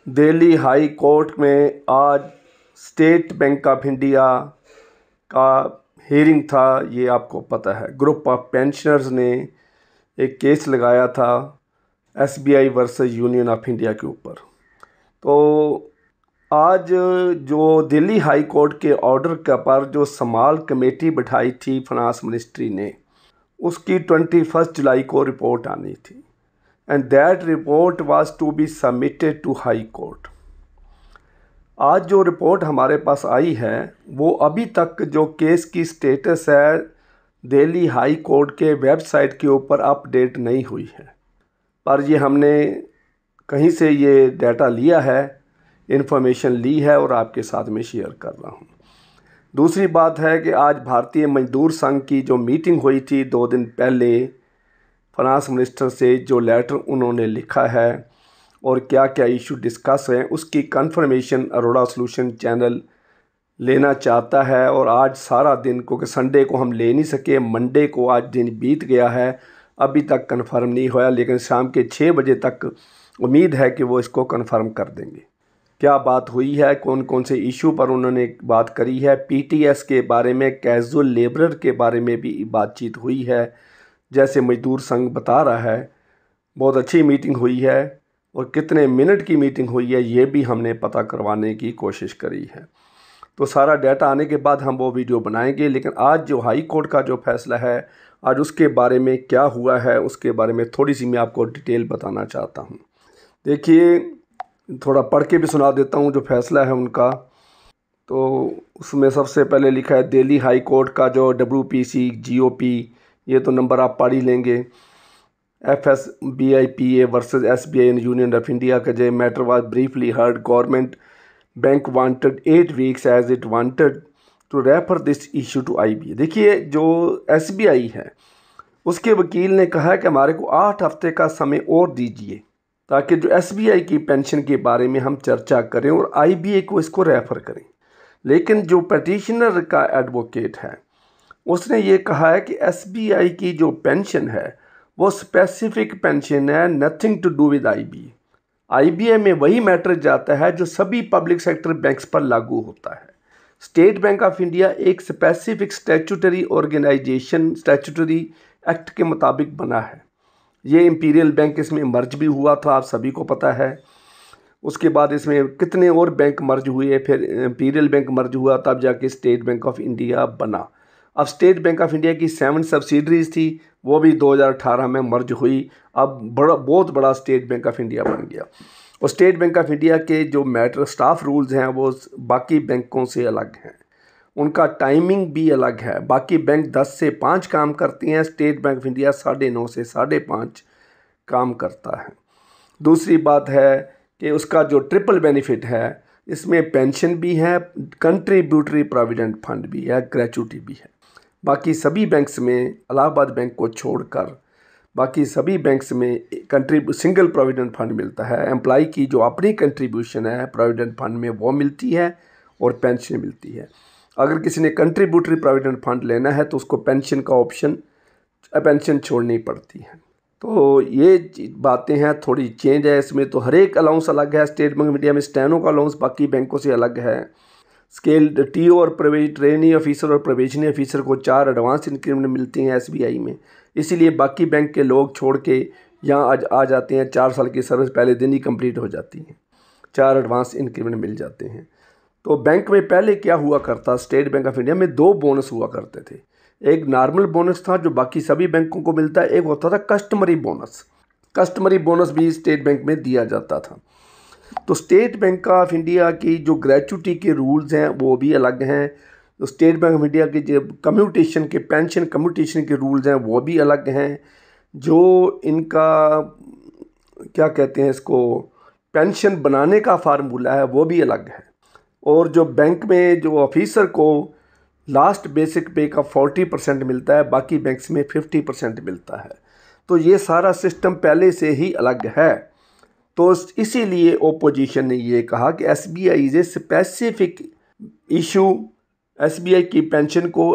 Delhi high court में आज state Bank of India का हियरिंग था। ये आपको पता है, ग्रुप ऑफ पेंशनर्स ने एक केस लगाया था SBI versus union of India के ऊपर। तो आज जो दिल्ली हाई कोर्ट के ऑर्डर के पर जो समाल कमेटी बिठाई थी फाइनेंस मिनिस्ट्री ने, उसकी 21 जुलाई को रिपोर्ट आनी थी and that report was to be submitted to high court. आज जो रिपोर्ट हमारे पास आई है वो अभी तक जो केस की स्टेटस है दिल्ली हाई कोर्ट के वेबसाइट के ऊपर अपडेट नहीं हुई है, पर ये हमने कहीं से ये डाटा लिया है, इन्फॉर्मेशन ली है और आपके साथ में शेयर कर रहा हूँ। दूसरी बात है कि आज भारतीय मजदूर संघ की जो मीटिंग हुई थी 2 दिन पहले, फाइनेंस मिनिस्टर से जो लेटर उन्होंने लिखा है और क्या क्या इशू डिस्कस हैं उसकी कंफर्मेशन अरोड़ा सॉल्यूशन चैनल लेना चाहता है। और आज सारा दिन, क्योंकि संडे को हम ले नहीं सके, मंडे को आज दिन बीत गया है, अभी तक कंफर्म नहीं हुआ, लेकिन शाम के 6 बजे तक उम्मीद है कि वो इसको कंफर्म कर देंगे। क्या बात हुई है, कौन कौन से इशू पर उन्होंने बात करी है, पीटीएस के बारे में, कैजुअल लेबरर के बारे में भी बातचीत हुई है, जैसे मजदूर संघ बता रहा है। बहुत अच्छी मीटिंग हुई है और कितने मिनट की मीटिंग हुई है ये भी हमने पता करवाने की कोशिश करी है। तो सारा डाटा आने के बाद हम वो वीडियो बनाएंगे। लेकिन आज जो हाई कोर्ट का जो फैसला है, आज उसके बारे में क्या हुआ है उसके बारे में थोड़ी सी मैं आपको डिटेल बताना चाहता हूँ। देखिए, थोड़ा पढ़ के भी सुना देता हूँ जो फैसला है उनका। तो उसमें सबसे पहले लिखा है दिल्ली हाई कोर्ट का जो WPC GOP, ये तो नंबर आप पढ़ ही लेंगे। FSBIPA versus SBI and union of India का जो matter was briefly heard. Government bank wanted 8 weeks as it wanted to refer this issue to IBA। देखिए, जो SBI है उसके वकील ने कहा कि हमारे को 8 हफ्ते का समय और दीजिए ताकि जो SBI की पेंशन के बारे में हम चर्चा करें और IBA को इसको रेफ़र करें। लेकिन जो पटिशनर का एडवोकेट है उसने ये कहा है कि SBI की जो पेंशन है वो स्पेसिफिक पेंशन है, nothing to do with IBA में वही मैटर जाता है जो सभी पब्लिक सेक्टर बैंक्स पर लागू होता है। स्टेट बैंक ऑफ इंडिया एक specific statutory organisation statutory act के मुताबिक बना है। ये इंपीरियल बैंक इसमें मर्ज भी हुआ था, आप सभी को पता है। उसके बाद इसमें कितने और बैंक मर्ज हुए, फिर इंपीरियल बैंक मर्ज हुआ, तब जाके स्टेट बैंक ऑफ इंडिया बना। अब स्टेट बैंक ऑफ इंडिया की 7 सब्सिडरीज थी, वो भी 2018 में मर्ज हुई। अब बहुत बड़ा स्टेट बैंक ऑफ इंडिया बन गया। और स्टेट बैंक ऑफ इंडिया के जो मैटर स्टाफ रूल्स हैं वो बाकी बैंकों से अलग हैं, उनका टाइमिंग भी अलग है। बाकी बैंक 10 से 5 काम करती हैं, स्टेट बैंक ऑफ इंडिया 9:30 से 5:30 काम करता है। दूसरी बात है कि उसका जो ट्रिपल बेनिफिट है, इसमें पेंशन भी है, कंट्रीब्यूटरी प्रोविडेंट फंड भी है, ग्रेचुटी भी है। बाकी सभी बैंक्स में, इलाहाबाद बैंक को छोड़कर बाकी सभी बैंक्स में सिंगल प्रोविडेंट फंड मिलता है। एम्प्लॉय की जो अपनी कंट्रीब्यूशन है प्रोविडेंट फंड में वो मिलती है और पेंशन मिलती है। अगर किसी ने कंट्रीब्यूटरी प्रोविडेंट फंड लेना है तो उसको पेंशन का ऑप्शन, पेंशन छोड़नी पड़ती है। तो ये बातें हैं, थोड़ी चेंज है इसमें। तो हर एक अलाउंस अलग है। स्टेट बैंक ऑफ इंडिया में स्टेनो का अलाउंस बाकी बैंकों से अलग है। स्केल TO और ट्रेनी ऑफिसर और प्रोबेशनरी ऑफिसर को 4 एडवांस इंक्रीमेंट मिलती हैं SBI में, इसीलिए बाकी बैंक के लोग छोड़ के यहाँ आ जाते हैं। 4 साल की सर्विस पहले दिन ही कंप्लीट हो जाती है, 4 एडवांस इंक्रीमेंट मिल जाते हैं। तो बैंक में पहले क्या हुआ करता, स्टेट बैंक ऑफ इंडिया में 2 बोनस हुआ करते थे। एक नॉर्मल बोनस था जो बाकी सभी बैंकों को मिलता है, एक होता था कस्टमरी बोनस। कस्टमरी बोनस भी स्टेट बैंक में दिया जाता था। तो स्टेट बैंक ऑफ इंडिया की जो ग्रेचुटी के रूल्स हैं वो भी अलग हैं। तो स्टेट बैंक ऑफ इंडिया के जो कम्यूटेशन के पेंशन कम्यूटेशन के रूल्स हैं वो भी अलग हैं। जो इनका क्या कहते हैं, इसको पेंशन बनाने का फार्मूला है वो भी अलग है। और जो बैंक में जो ऑफिसर को लास्ट बेसिक पे का 40% मिलता है, बाकी बैंक्स में 50% मिलता है। तो ये सारा सिस्टम पहले से ही अलग है। तो इसीलिए ओपोजिशन ने ये कहा कि SBI is a specific issue, SBI की पेंशन को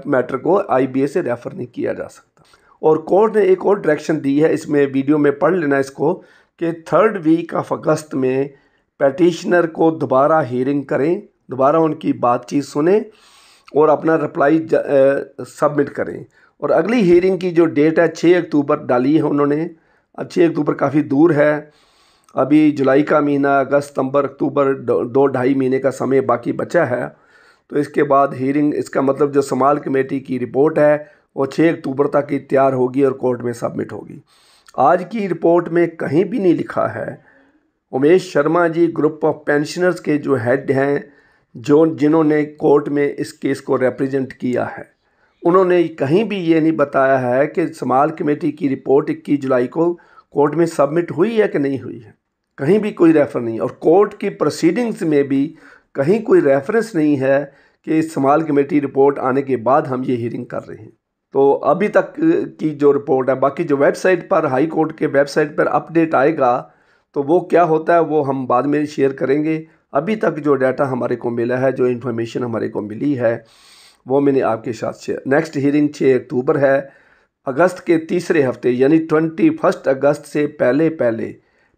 मैटर को IBA से रेफ़र नहीं किया जा सकता। और कोर्ट ने एक और डायरेक्शन दी है, इसमें वीडियो में पढ़ लेना इसको, कि 3rd वीक ऑफ अगस्त में पैटिशनर को दोबारा हियरिंग करें, दोबारा उनकी बातचीत सुने और अपना रिप्लाई सबमिट करें। और अगली हियरिंग की जो डेट है 6 अक्टूबर डाली है उन्होंने। अब 6 अक्टूबर काफ़ी दूर है, अभी जुलाई का महीना, अगस्त, सितंबर, अक्टूबर, 2-2.5 महीने का समय बाकी बचा है। तो इसके बाद हियरिंग, इसका मतलब जो समाल कमेटी की रिपोर्ट है वो 6 अक्टूबर तक ही तैयार होगी और कोर्ट में सबमिट होगी। आज की रिपोर्ट में कहीं भी नहीं लिखा है, Umesh Sharma ji group of pensioners के जो हेड हैं, जिन्होंने कोर्ट में इस केस को रिप्रेजेंट किया है, उन्होंने कहीं भी ये नहीं बताया है कि समाल कमेटी की रिपोर्ट 21 जुलाई को कोर्ट में सबमिट हुई है कि नहीं हुई है। कहीं भी कोई रेफर नहीं, और कोर्ट की प्रोसीडिंग्स में भी कहीं कोई रेफरेंस नहीं है कि समाल कमेटी रिपोर्ट आने के बाद हम ये हियरिंग कर रहे हैं। तो अभी तक की जो रिपोर्ट है, बाकी जो वेबसाइट पर, हाई कोर्ट के वेबसाइट पर अपडेट आएगा तो वो क्या होता है वो हम बाद में शेयर करेंगे। अभी तक जो डाटा हमारे को मिला है, जो इन्फॉर्मेशन हमारे को मिली है, वो मैंने आपके साथ शेयर। नेक्स्ट हियरिंग 6 अक्टूबर है। अगस्त के तीसरे हफ्ते यानी 21 अगस्त से पहले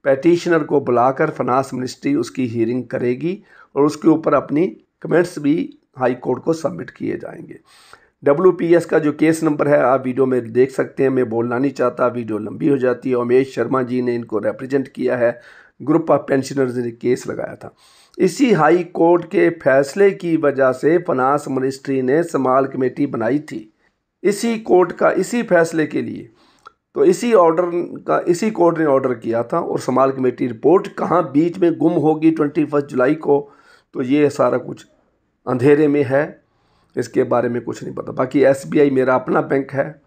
पैटिशनर को बुलाकर फाइनेंस मिनिस्ट्री उसकी हियरिंग करेगी और उसके ऊपर अपनी कमेंट्स भी हाई कोर्ट को सबमिट किए जाएंगे। WPS का जो केस नंबर है आप वीडियो में देख सकते हैं, मैं बोलना नहीं चाहता, वीडियो लंबी हो जाती है। उमेश शर्मा जी ने इनको रिप्रेजेंट किया है, ग्रुप ऑफ पेंशनर्स ने केस लगाया था। इसी हाई कोर्ट के फैसले की वजह से फाइनेंस मिनिस्ट्री ने समाल कमेटी बनाई थी, इसी कोर्ट का इसी फैसले के लिए। तो इसी कोर्ट ने ऑर्डर किया था, और समाल कमेटी रिपोर्ट कहाँ बीच में गुम होगी 21 जुलाई को, तो ये सारा कुछ अंधेरे में है, इसके बारे में कुछ नहीं पता। बाकी SBI मेरा अपना बैंक है,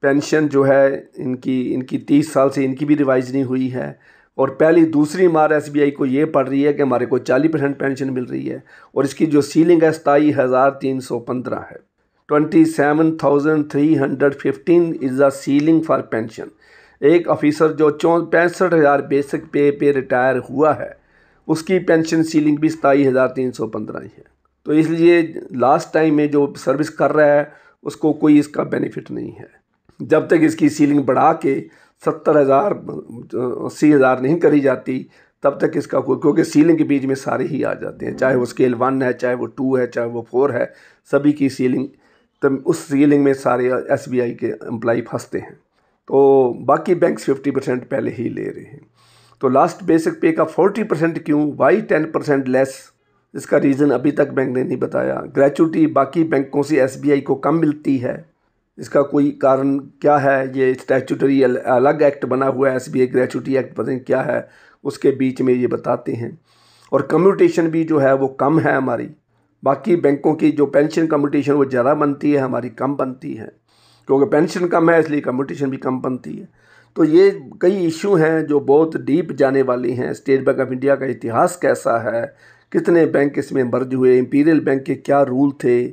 पेंशन जो है इनकी 30 साल से इनकी भी रिवाइज नहीं हुई है, और पहली दूसरी मार SBI को ये पड़ रही है कि हमारे को 40% पेंशन मिल रही है, और इसकी जो सीलिंग है 27,315 है। 27,315 is the ceiling for pension. एक ऑफिसर जो 65,000 बेसिक पे रिटायर हुआ है, उसकी पेंशन सीलिंग भी 27,315 ही है। तो इसलिए लास्ट टाइम में जो सर्विस कर रहा है उसको कोई इसका बेनिफिट नहीं है। जब तक इसकी सीलिंग बढ़ा के 70,000 80,000 नहीं करी जाती तब तक इसका कोई, क्योंकि सीलिंग के बीच में सारे ही आ जाते हैं, चाहे वो स्केल 1 है, चाहे वो 2 है, चाहे वो 4 है, सभी की सीलिंग, तब उस सीलिंग में सारे SBI के एम्प्लाई फंसते हैं। तो बाकी बैंक्स 50% पहले ही ले रहे हैं। तो लास्ट बेसिक पे का 40% क्यों, वाई 10% लेस, इसका रीज़न अभी तक बैंक ने नहीं बताया। ग्रेचुटी बाकी बैंकों से SBI को कम मिलती है, इसका कोई कारण क्या है? ये स्टैट्यूटरी अलग एक्ट बना हुआ है, SBI ग्रेचुटी एक्ट, पता नहीं क्या है, उसके बीच में ये बताते हैं। और कम्यूटेशन भी जो है वो कम है हमारी, बाकी बैंकों की जो पेंशन कम्यूटेशन वो ज़्यादा बनती है, हमारी कम बनती है, क्योंकि पेंशन कम है इसलिए कम्यूटेशन भी कम बनती है। तो ये कई इशू हैं जो बहुत डीप जाने वाली हैं। स्टेट बैंक ऑफ इंडिया का इतिहास कैसा है, कितने बैंक इसमें मर्ज हुए, इंपीरियल बैंक के क्या रूल थे,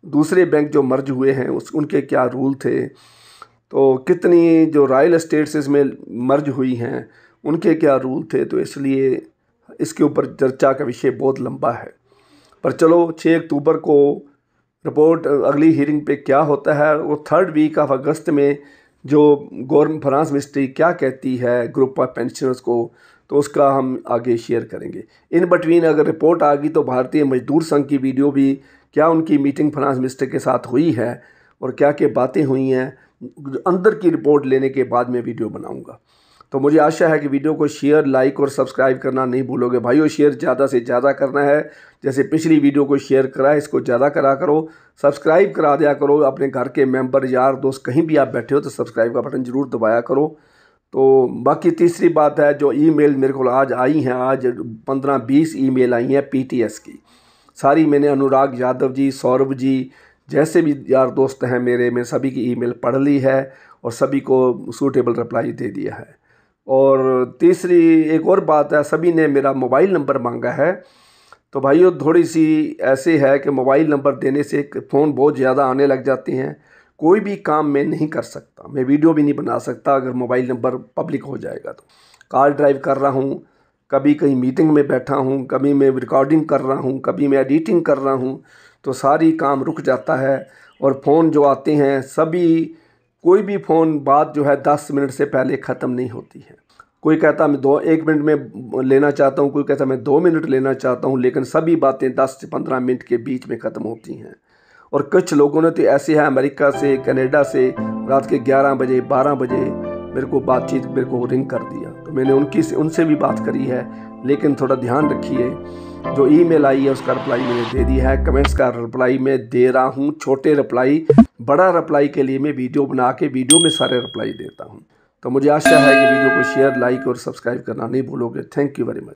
दूसरे बैंक जो मर्ज हुए हैं उनके क्या रूल थे, तो कितनी जो रॉयल एस्टेट्स इसमें मर्ज हुई हैं उनके क्या रूल थे। तो इसलिए इसके ऊपर चर्चा का विषय बहुत लंबा है। पर चलो 6 अक्टूबर को रिपोर्ट, अगली हियरिंग पे क्या होता है, वो 3rd वीक ऑफ अगस्त में जो गवर्नमेंट फाइनेंस मिनिस्ट्री क्या कहती है ग्रुप ऑफ पेंशनर्स को, तो उसका हम आगे शेयर करेंगे। इन बिटवीन अगर रिपोर्ट आ गई तो भारतीय मजदूर संघ की वीडियो भी, क्या उनकी मीटिंग फाइनेंस मिनिस्टर के साथ हुई है और क्या क्या बातें हुई हैं, अंदर की रिपोर्ट लेने के बाद मैं वीडियो बनाऊंगा। तो मुझे आशा है कि वीडियो को शेयर, लाइक और सब्सक्राइब करना नहीं भूलोगे भाइयों। शेयर ज़्यादा से ज़्यादा करना है, जैसे पिछली वीडियो को शेयर करा है इसको ज़्यादा करा करो, सब्सक्राइब करा दिया करो। अपने घर के मेंबर, यार दोस्त कहीं भी आप बैठे हो तो सब्सक्राइब का बटन ज़रूर दबाया करो। तो बाकी तीसरी बात है, जो ईमेल मेरे को आज आई हैं, आज 15-20 ईमेल आई हैं PTS की, सारी मैंने अनुराग यादव जी, सौरभ जी जैसे भी यार दोस्त हैं मेरे, मैं सभी की ईमेल पढ़ ली है और सभी को सूटेबल रिप्लाई दे दिया है। और तीसरी एक और बात है, सभी ने मेरा मोबाइल नंबर मांगा है। तो भाइयों थोड़ी सी ऐसे है कि मोबाइल नंबर देने से फ़ोन बहुत ज़्यादा आने लग जाते हैं, कोई भी काम मैं नहीं कर सकता, मैं वीडियो भी नहीं बना सकता अगर मोबाइल नंबर पब्लिक हो जाएगा। तो कार ड्राइव कर रहा हूँ, कभी कहीं मीटिंग में बैठा हूँ, कभी मैं रिकॉर्डिंग कर रहा हूँ, कभी मैं एडिटिंग कर रहा हूँ, तो सारी काम रुक जाता है। और फ़ोन जो आते हैं सभी, कोई भी फ़ोन बात जो है 10 मिनट से पहले ख़त्म नहीं होती है। कोई कहता मैं 1 मिनट में लेना चाहता हूँ, कोई कहता मैं 2 मिनट लेना चाहता हूँ, लेकिन सभी बातें 10 से 15 मिनट के बीच में ख़त्म होती हैं। और कुछ लोगों ने तो ऐसे है अमेरिका से, कनाडा से रात के 11 बजे 12 बजे मेरे को रिंग कर दिया। तो मैंने उनसे भी बात करी है, लेकिन थोड़ा ध्यान रखिए, जो ईमेल आई है उसका रिप्लाई मैंने दे दिया है, कमेंट्स का रिप्लाई मैं दे रहा हूँ, छोटे रिप्लाई, बड़ा रिप्लाई के लिए मैं वीडियो बना के वीडियो में सारे रिप्लाई देता हूँ। तो मुझे आशा है कि वीडियो को शेयर, लाइक और सब्सक्राइब करना नहीं भूलोगे। Thank you very much.